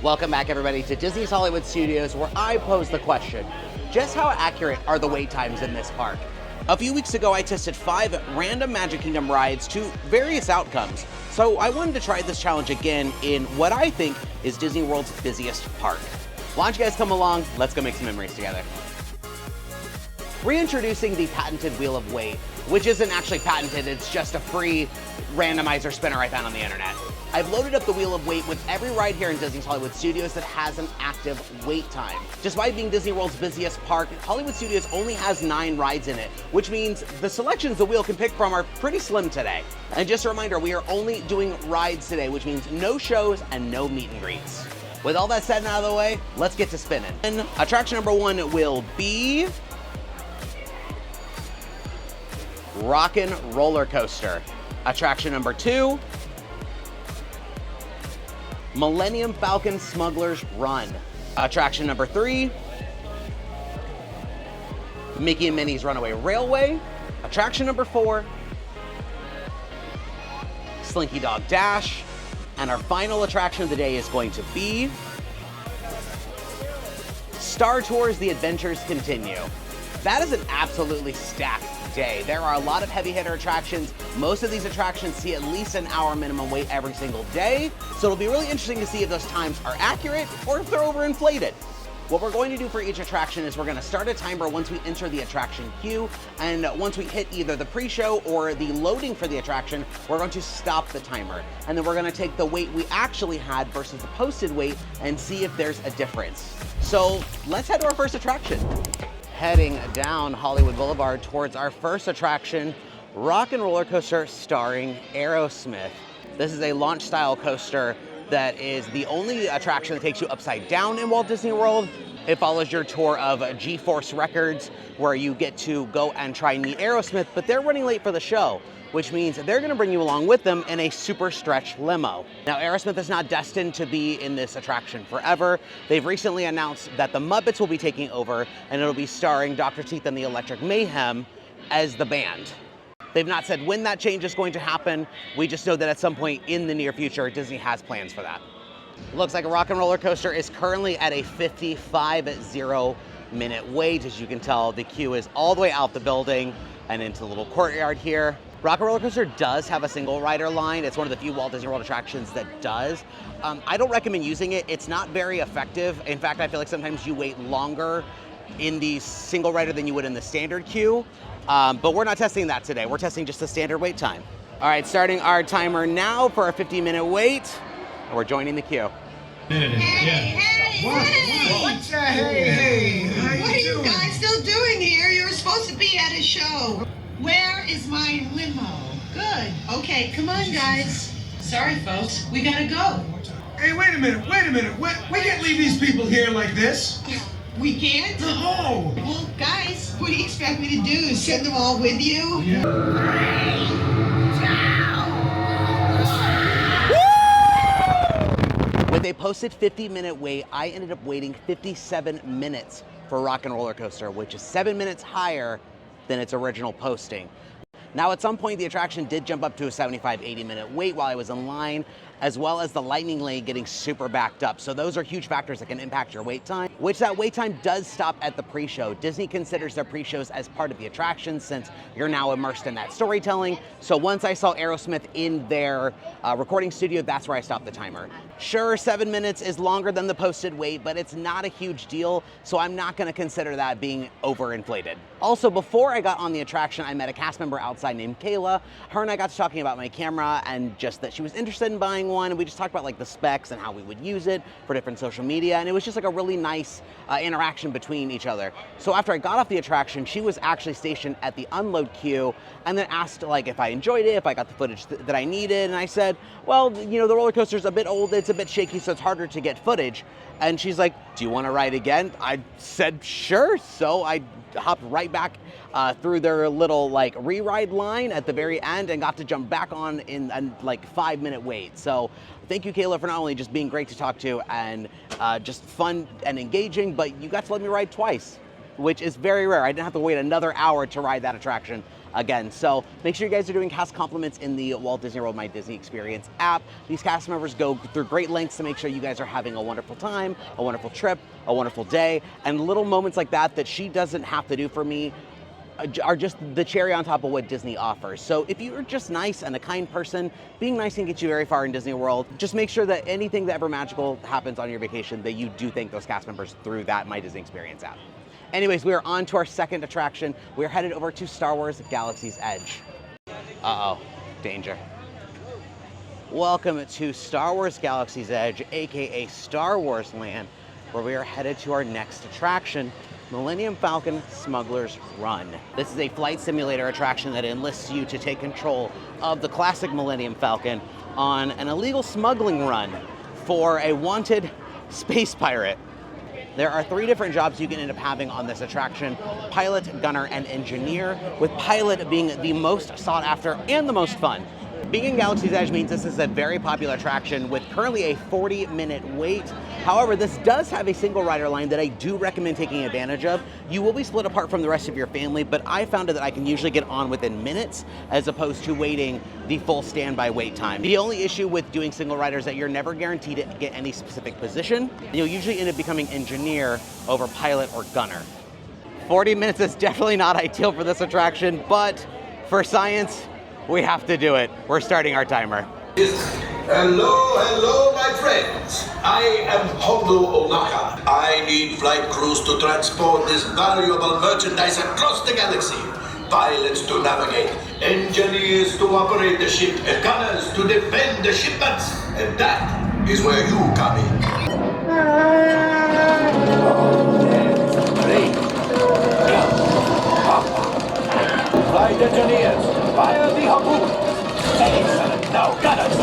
Welcome back, everybody, to Disney's Hollywood Studios, where I pose the question, just how accurate are the wait times in this park? A few weeks ago, I tested 5 random Magic Kingdom rides to various outcomes, so I wanted to try this challenge again in what I think is Disney World's busiest park. Why don't you guys come along, let's go make some memories together. Reintroducing the patented Wheel of Wait, which isn't actually patented, it's just a free randomizer spinner I found on the internet. I've loaded up the Wheel of Wait with every ride here in Disney's Hollywood Studios that has an active wait time. Despite being Disney World's busiest park, Hollywood Studios only has 9 rides in it, which means the selections the wheel can pick from are pretty slim today. And just a reminder, we are only doing rides today, which means no shows and no meet and greets. With all that said and out of the way, let's get to spinning. And attraction number 1 will be Rockin' Roller Coaster. Attraction number 2, Millennium Falcon Smugglers Run. Attraction number 3, Mickey and Minnie's Runaway Railway. Attraction number 4, Slinky Dog Dash. And our final attraction of the day is going to be Star Tours The Adventures Continue. That is an absolutely stacked day. There are a lot of heavy hitter attractions. Most of these attractions see at least an hour minimum wait every single day. So it'll be really interesting to see if those times are accurate or if they're overinflated. What we're going to do for each attraction is we're going to start a timer once we enter the attraction queue, and once we hit either the pre-show or the loading for the attraction, we're going to stop the timer. And then we're going to take the wait we actually had versus the posted wait and see if there's a difference. So let's head to our first attraction. Heading down Hollywood Boulevard towards our first attraction, Rockin' Roller Coaster starring Aerosmith. This is a launch style coaster that is the only attraction that takes you upside down in Walt Disney World. It follows your tour of G-Force Records, where you get to go and try and meet Aerosmith, but they're running late for the show, which means they're gonna bring you along with them in a super stretch limo. Now, Aerosmith is not destined to be in this attraction forever. They've recently announced that the Muppets will be taking over, and it'll be starring Dr. Teeth and the Electric Mayhem as the band. They've not said when that change is going to happen. We just know that at some point in the near future, Disney has plans for that. Looks like a Rockin' Roller Coaster is currently at a 55-minute wait. As you can tell, the queue is all the way out the building and into the little courtyard here. Rockin' Roller Coaster does have a single rider line. It's one of the few Walt Disney World attractions that does. I don't recommend using it. It's not very effective. In fact, I feel like sometimes you wait longer in the single rider than you would in the standard queue. But we're not testing that today. We're testing just the standard wait time. All right, starting our timer now for a 50-minute wait. And we're joining the queue. Hey, What's that? Hey, how what are you you doing? guys still doing here? You're supposed to be at a show. Where is my limo? Good. Okay, come on, guys. Sorry, folks. We gotta go. Hey, wait a minute. We can't leave these people here like this. We can't? No. Well, guys, what do you expect me to do? Send them all with you? With a posted 50-minute wait, I ended up waiting 57 minutes for Rockin' Roller Coaster, which is 7 minutes higher than its original posting. Now, at some point, the attraction did jump up to a 75-80-minute wait while I was in line, as well as the lightning lane getting super backed up. So those are huge factors that can impact your wait time, which that wait time does stop at the pre-show. Disney considers their pre-shows as part of the attraction since you're now immersed in that storytelling. So once I saw Aerosmith in their recording studio, that's where I stopped the timer. Sure, 7 minutes is longer than the posted wait, but it's not a huge deal, so I'm not gonna consider that being overinflated. Also, before I got on the attraction, I met a cast member outside named Kayla. Her and I got to talking about my camera and just that she was interested in buying one, and we just talked about like the specs and how we would use it for different social media, and it was just like a really nice interaction between each other. So after I got off the attraction, she was actually stationed at the unload queue and then asked like if I enjoyed it, if I got the footage that I needed, and I said, well, you know, the roller coaster's a bit old, it's a bit shaky, so it's harder to get footage. And she's like, do you want to ride again? I said, sure. So I hopped right back through their little like re-ride line at the very end and got to jump back on in a like 5-minute wait. So thank you, Kayla, for not only just being great to talk to and just fun and engaging, but you got to let me ride twice. which is very rare. I didn't have to wait another hour to ride that attraction again. So make sure you guys are doing cast compliments in the Walt Disney World My Disney Experience app. These cast members go through great lengths to make sure you guys are having a wonderful time, a wonderful trip, a wonderful day, and little moments like that that she doesn't have to do for me are just the cherry on top of what Disney offers. So if you're just nice and a kind person, being nice can get you very far in Disney World. Just make sure that anything that ever magical happens on your vacation, that you do thank those cast members through that My Disney Experience app. Anyways, we are on to our second attraction. We are headed over to Star Wars Galaxy's Edge. Uh-oh, danger. Welcome to Star Wars Galaxy's Edge, AKA Star Wars Land, where we are headed to our next attraction, Millennium Falcon Smugglers Run. This is a flight simulator attraction that enlists you to take control of the classic Millennium Falcon on an illegal smuggling run for a wanted space pirate. There are 3 different jobs you can end up having on this attraction: pilot, gunner, and engineer, with pilot being the most sought after and the most fun. Being in Galaxy's Edge means this is a very popular attraction with currently a 40-minute wait. However, this does have a single rider line that I do recommend taking advantage of. You will be split apart from the rest of your family, but I found that I can usually get on within minutes as opposed to waiting the full standby wait time. The only issue with doing single rider is that you're never guaranteed to get any specific position. You'll usually end up becoming engineer over pilot or gunner. 40 minutes is definitely not ideal for this attraction, but for science, we have to do it. We're starting our timer. Hello, my friends. I am Hondo Onaka. I need flight crews to transport this valuable merchandise across the galaxy. Pilots to navigate, engineers to operate the ship, and gunners to defend the shipments. And that is where you come in. Flight engineers, fire the harpoon. Excellent. Now, gunners.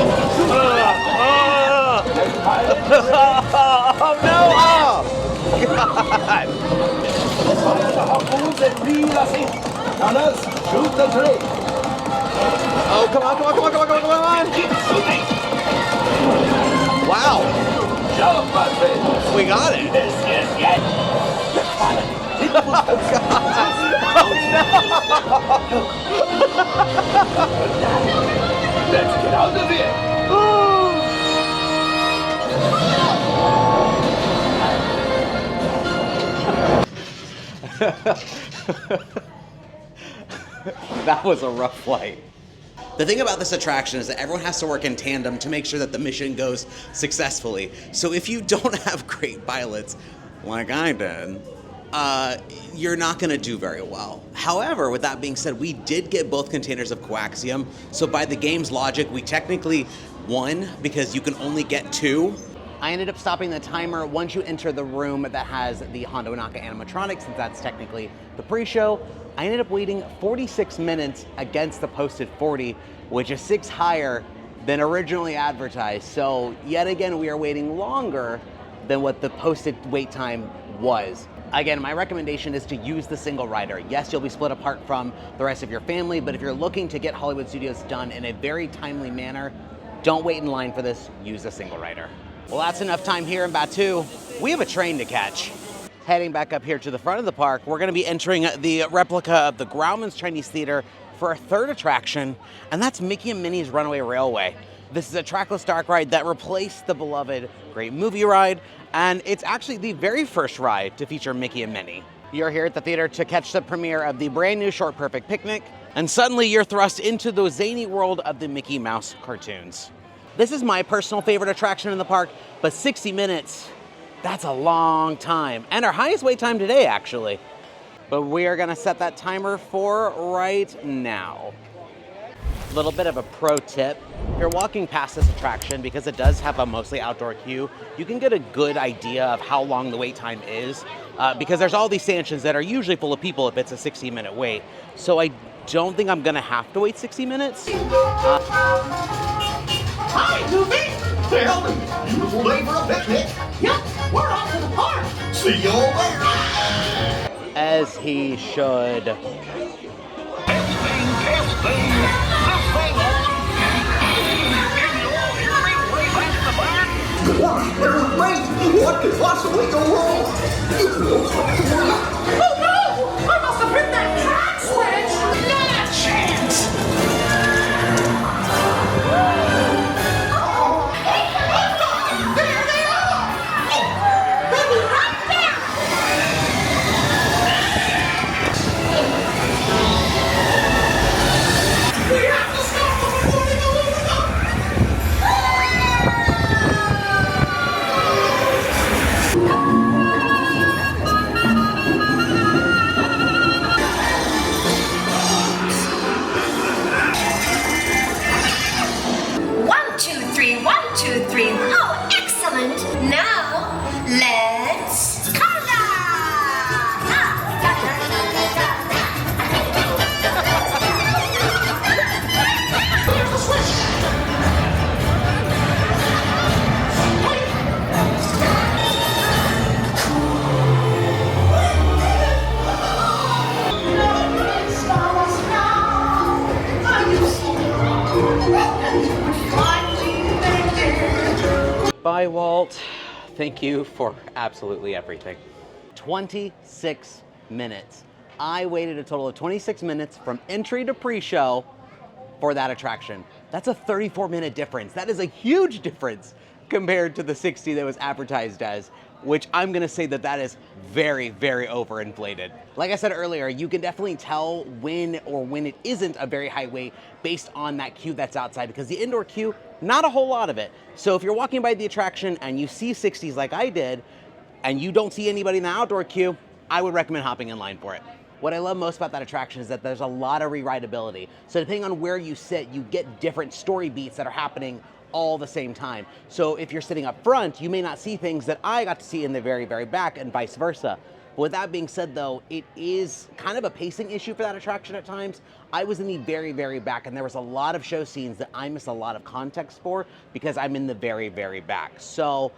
Oh no! Oh God! Fire the harpoons and reel us in. Gunners, shoot the train. Oh, come on! Keep shooting. Wow! Jump, my friends. We got it! Yes. Oh God! Oh no! Let's get out of here. That was a rough flight. The thing about this attraction is that everyone has to work in tandem to make sure that the mission goes successfully. So if you don't have great pilots, like I did, you're not going to do very well. However, with that being said, we did get both containers of coaxium, so by the game's logic, we technically won because you can only get 2. I ended up stopping the timer once you enter the room that has the Hondo Onaka animatronics, since that's technically the pre-show. I ended up waiting 46 minutes against the posted 40, which is 6 higher than originally advertised. So yet again, we are waiting longer than what the posted wait time was. Again, my recommendation is to use the single rider. Yes, you'll be split apart from the rest of your family, but if you're looking to get Hollywood Studios done in a very timely manner, don't wait in line for this, use a single rider. Well, that's enough time here in Batuu. We have a train to catch. Heading back up here to the front of the park, we're gonna be entering the replica of the Grauman's Chinese Theater for our 3rd attraction, and that's Mickey and Minnie's Runaway Railway. This is a trackless dark ride that replaced the beloved Great Movie Ride, and it's actually the very first ride to feature Mickey and Minnie. You're here at the theater to catch the premiere of the brand new short Perfect Picnic, and suddenly you're thrust into the zany world of the Mickey Mouse cartoons. This is my personal favorite attraction in the park, but 60 minutes, that's a long time. And our highest wait time today, actually. But we are gonna set that timer for right now. A little bit of a pro tip. If you're walking past this attraction, because it does have a mostly outdoor queue, you can get a good idea of how long the wait time is, because there's all these stanchions that are usually full of people if it's a 60-minute wait. So I don't think I'm gonna have to wait 60 minutes. Hi, Goofy! Well, beautiful day for a picnic. Yep, we're off to the park. See you all later. As he should. Testing, testing. The sailor. Can you all hear me way back in the back? What? What could possibly go wrong? Oh no! Let's color! Bye, Walt. Thank you for absolutely everything. 26 minutes. I waited a total of 26 minutes from entry to pre-show for that attraction. That's a 34-minute difference. That is a huge difference compared to the 60 that was advertised as, which I'm gonna say that that is very, very overinflated. Like I said earlier, you can definitely tell when it isn't a very high wait based on that queue that's outside, because the indoor queue, not a whole lot of it. So if you're walking by the attraction and you see 60s like I did, and you don't see anybody in the outdoor queue, I would recommend hopping in line for it. What I love most about that attraction is that there's a lot of re-rideability. So depending on where you sit, you get different story beats that are happening all the same time. So if you're sitting up front, you may not see things that I got to see in the very, very back, and vice versa. But with that being said though, it is kind of a pacing issue for that attraction at times. I was in the very, very back, and there was a lot of show scenes that I missed a lot of context for because I'm in the very, very back. So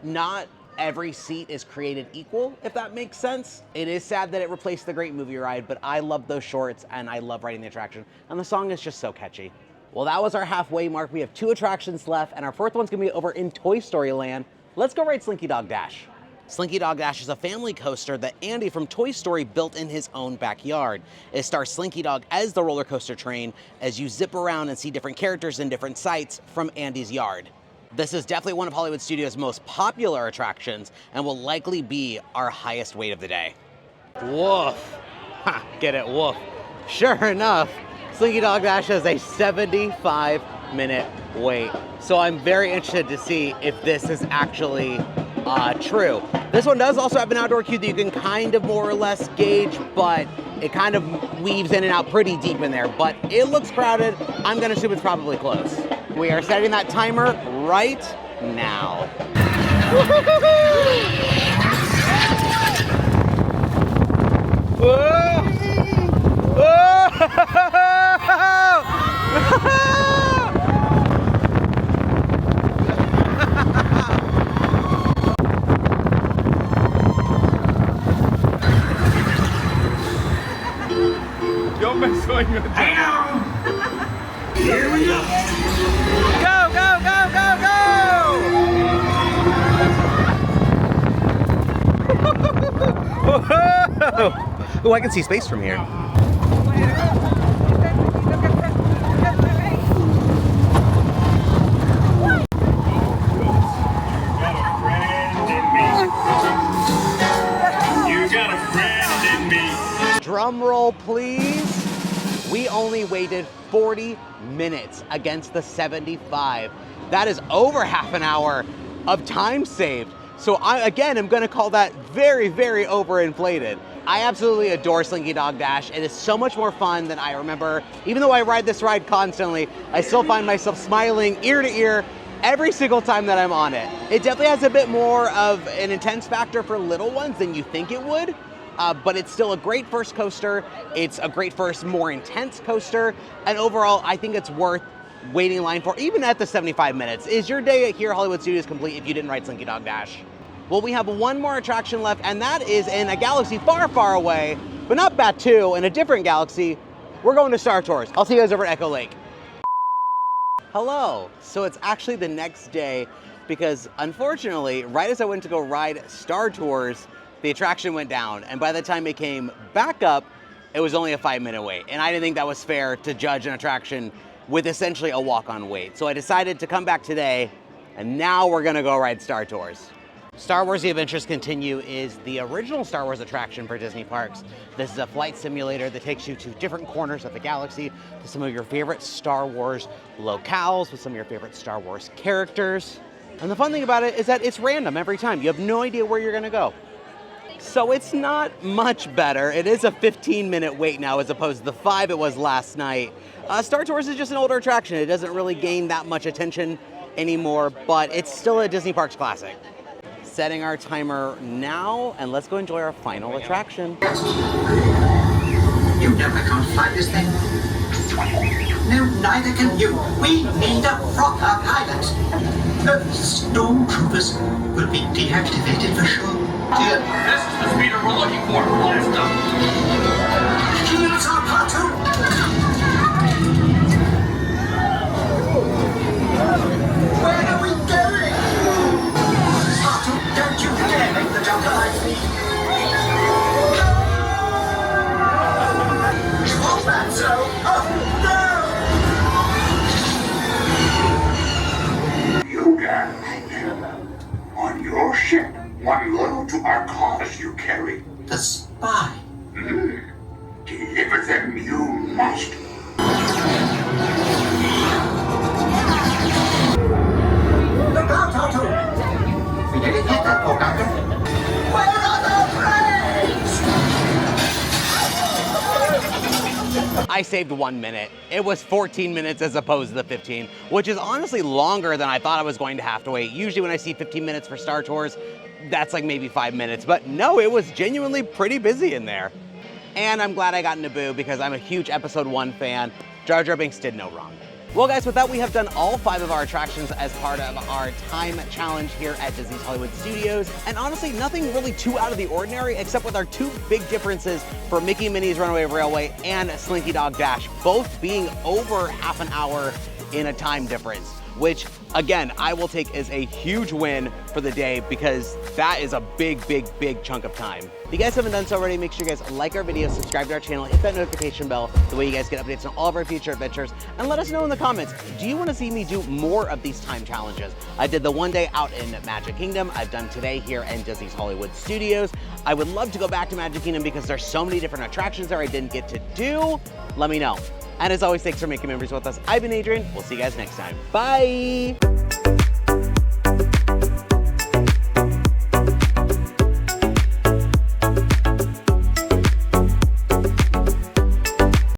not every seat is created equal, if that makes sense. It is sad that it replaced the Great Movie Ride, but I love those shorts and I love riding the attraction. And the song is just so catchy. Well, that was our halfway mark. We have 2 attractions left, and our fourth one's gonna be over in Toy Story Land. Let's go ride Slinky Dog Dash. Slinky Dog Dash is a family coaster that Andy from Toy Story built in his own backyard. It stars Slinky Dog as the roller coaster train as you zip around and see different characters in different sites from Andy's yard. This is definitely one of Hollywood Studios' most popular attractions and will likely be our highest wait of the day. Woof. Ha, get it, woof. Sure enough, Slinky Dog Dash has a 75-minute wait. So I'm very interested to see if this is actually true. This one does also have an outdoor queue that you can kind of more or less gauge, but it kind of weaves in and out pretty deep in there. But it looks crowded. I'm gonna assume it's probably close. We are setting that timer right now. Don't mess on your Here we go. Go, go, go, go, go! Oh, I can see space from here. Drum roll, please. We only waited 40 minutes against the 75. That is over half an hour of time saved. So I, again, am gonna call that very, very overinflated. I absolutely adore Slinky Dog Dash. It is so much more fun than I remember. Even though I ride this ride constantly, I still find myself smiling ear to ear every single time that I'm on it. It definitely has a bit more of an intense factor for little ones than you think it would. But it's still a great first coaster. It's a great first, more intense coaster. And overall, I think it's worth waiting in line for, even at the 75 minutes. Is your day here at Hollywood Studios complete if you didn't ride Slinky Dog Dash? Well, we have one more attraction left, and that is in a galaxy far, far away, but not Batuu, in a different galaxy. We're going to Star Tours. I'll see you guys over at Echo Lake. Hello. So it's actually the next day because unfortunately, right as I went to go ride Star Tours, the attraction went down, and by the time it came back up, it was only a 5-minute wait. And I didn't think that was fair to judge an attraction with essentially a walk-on wait. So I decided to come back today, and now we're gonna go ride Star Tours. Star Wars The Adventures Continue is the original Star Wars attraction for Disney Parks. This is a flight simulator that takes you to different corners of the galaxy, to some of your favorite Star Wars locales, with some of your favorite Star Wars characters. And the fun thing about it is that it's random every time. You have no idea where you're gonna go. So it's not much better. It is a 15-minute wait now as opposed to the 5 it was last night. Star Tours is just an older attraction. It doesn't really gain that much attention anymore, but it's still a Disney Parks classic. Setting our timer now, and let's go enjoy our final attraction. You know I can't fly this thing. No, neither can you. We need a proper pilot. Stormtroopers will be deactivated for sure. This is the speeder we're looking for. Blast them. Shields are platoon. Where are we going? Platoon, don't you dare make the jump like me. What's that, so? Oh, no! You Dash. On your ship, one loyal to our cause you carry. The spy. Deliver them you must. Look out, Tato! We didn't hit that poor doctor. Where are the brains? I saved 1 minute. It was 14 minutes as opposed to the 15, which is honestly longer than I thought I was going to have to wait. Usually when I see 15 minutes for Star Tours, that's like maybe 5 minutes, but no, it was genuinely pretty busy in there. And I'm glad I got Naboo because I'm a huge Episode 1 fan. Jar Jar Binks did no wrong. Well guys, with that we have done all 5 of our attractions as part of our time challenge here at Disney's Hollywood Studios. And honestly, nothing really too out of the ordinary except with our 2 big differences for Mickey and Minnie's Runaway Railway and Slinky Dog Dash, both being over half an hour in a time difference, which again, I will take as a huge win for the day because that is a big chunk of time. If you guys haven't done so already, make sure you guys like our video, subscribe to our channel, hit that notification bell, the way you guys get updates on all of our future adventures, and let us know in the comments, do you want to see me do more of these time challenges? I did the one day out in Magic Kingdom, I've done today here in Disney's Hollywood Studios. I would love to go back to Magic Kingdom because there's so many different attractions there I didn't get to do. Let me know. And as always, thanks for making memories with us. I've been Adrian. We'll see you guys next time. Bye.